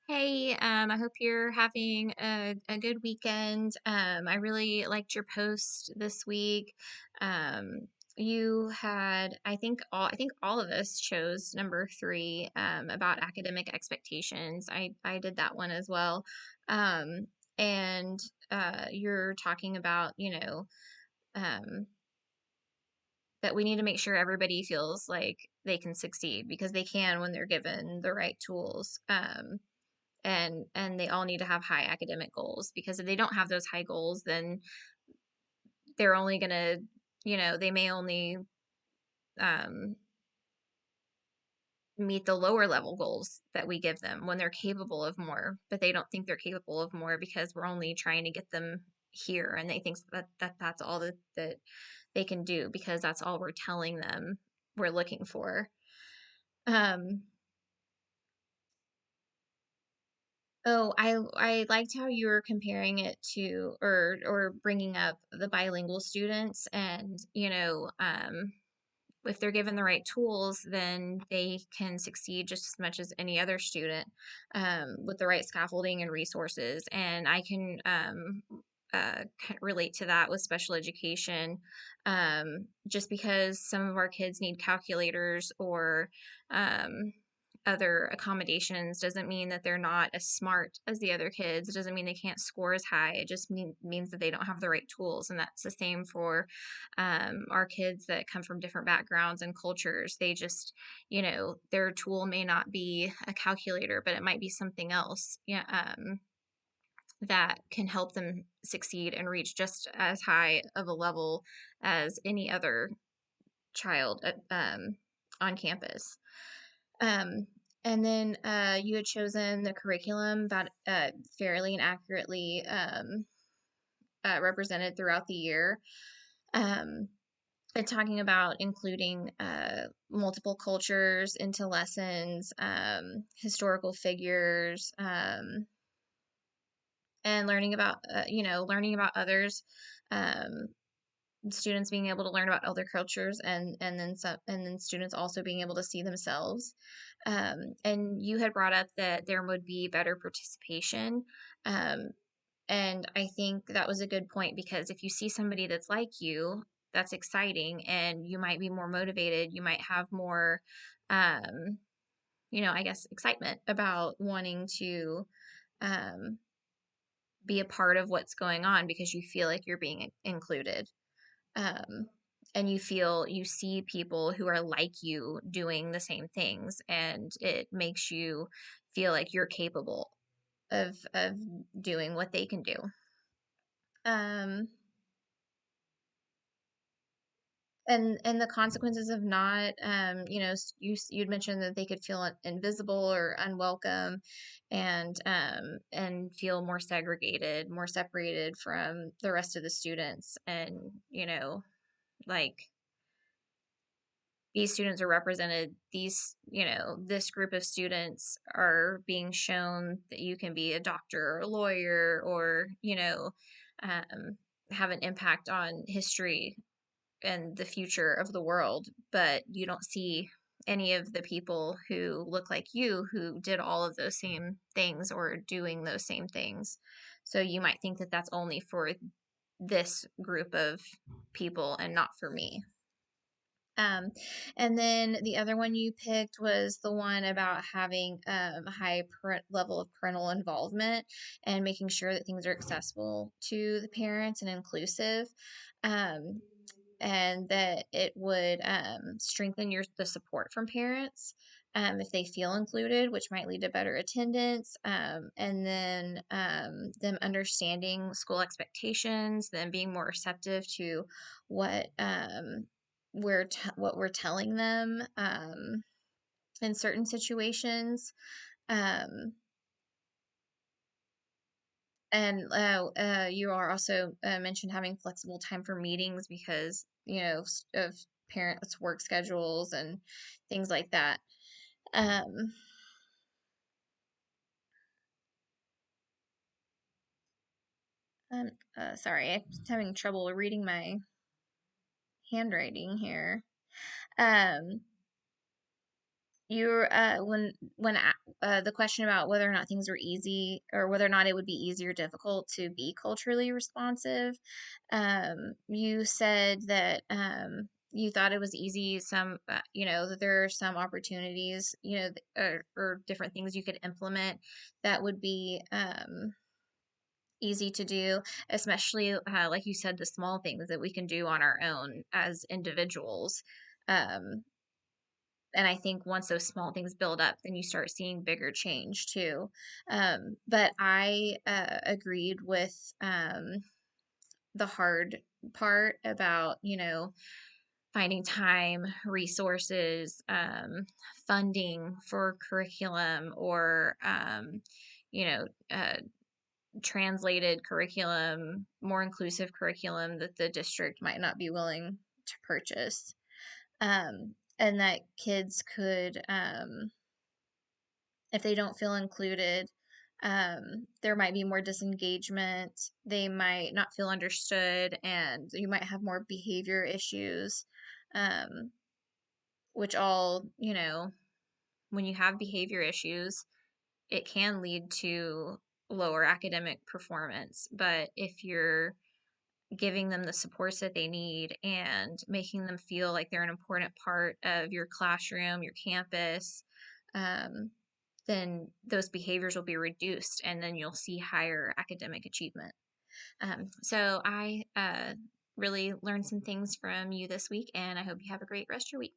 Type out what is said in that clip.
Hey, I hope you're having a good weekend. I really liked your post this week. Um, you had, I think all of us chose number three, about academic expectations. I did that one as well. Um, and you're talking about, um, that we need to make sure everybody feels like they can succeed because they can when they're given the right tools. And they all need to have high academic goals because if they don't have those high goals, then they're only gonna, they may only um, meet the lower level goals that we give them when they're capable of more, but they don't think they're capable of more because we're only trying to get them here, and they think that's all that they can do because that's all we're telling them we're looking for. Um, Oh, I liked how you were comparing it to or bringing up the bilingual students and, if they're given the right tools, then they can succeed just as much as any other student with the right scaffolding and resources. And I can relate to that with special education. Just because some of our kids need calculators or um, other accommodations doesn't mean that they're not as smart as the other kids. It doesn't mean they can't score as high. It just means that they don't have the right tools. And that's the same for our kids that come from different backgrounds and cultures. They just, their tool may not be a calculator, but it might be something else. Yeah, that can help them succeed and reach just as high of a level as any other child on campus. Um, and then you had chosen the curriculum that fairly and accurately represented throughout the year. Um, and talking about including multiple cultures into lessons, historical figures, and learning about others. Um, Students being able to learn about other cultures and then students also being able to see themselves. And you had brought up that there would be better participation. Um, and I think that was a good point because if you see somebody that's like you, that's exciting and you might be more motivated, you might have more, um, I guess, excitement about wanting to um, be a part of what's going on because you feel like you're being included. Um, and you see people who are like you doing the same things, and it makes you feel like you're capable of doing what they can do. Um, and the consequences of not, you'd mentioned that they could feel invisible or unwelcome, and feel more segregated, more separated from the rest of the students, and like these students are represented, this group of students are being shown that you can be a doctor or a lawyer or um, have an impact on history and the future of the world, but you don't see any of the people who look like you who did all of those same things or doing those same things. So you might think that that's only for this group of people and not for me. Um, and then the other one you picked was the one about having a high level of parental involvement and making sure that things are accessible to the parents and inclusive. Um, and that it would strengthen the support from parents if they feel included, which might lead to better attendance, and then them understanding school expectations, then being more receptive to what what we're telling them in certain situations. Um, and you are also mentioned having flexible time for meetings because, of parents' work schedules and things like that. Um, sorry, I'm having trouble reading my handwriting here. Um, You're the question about whether or not things were easy or whether or not it would be easy or difficult to be culturally responsive. You said that you thought it was easy. That there are some opportunities, or different things you could implement that would be easy to do, especially like you said, the small things that we can do on our own as individuals. Um, and I think once those small things build up, then you start seeing bigger change too. But I agreed with the hard part about, finding time, resources, funding for curriculum, or, you know, uh, translated curriculum, more inclusive curriculum that the district might not be willing to purchase. And that kids could, if they don't feel included, there might be more disengagement. They might not feel understood, and you might have more behavior issues, um, which all, when you have behavior issues, it can lead to lower academic performance. But if you're giving them the supports that they need and making them feel like they're an important part of your classroom, your campus, um, then those behaviors will be reduced and then you'll see higher academic achievement. So I really learned some things from you this week, and I hope you have a great rest of your week.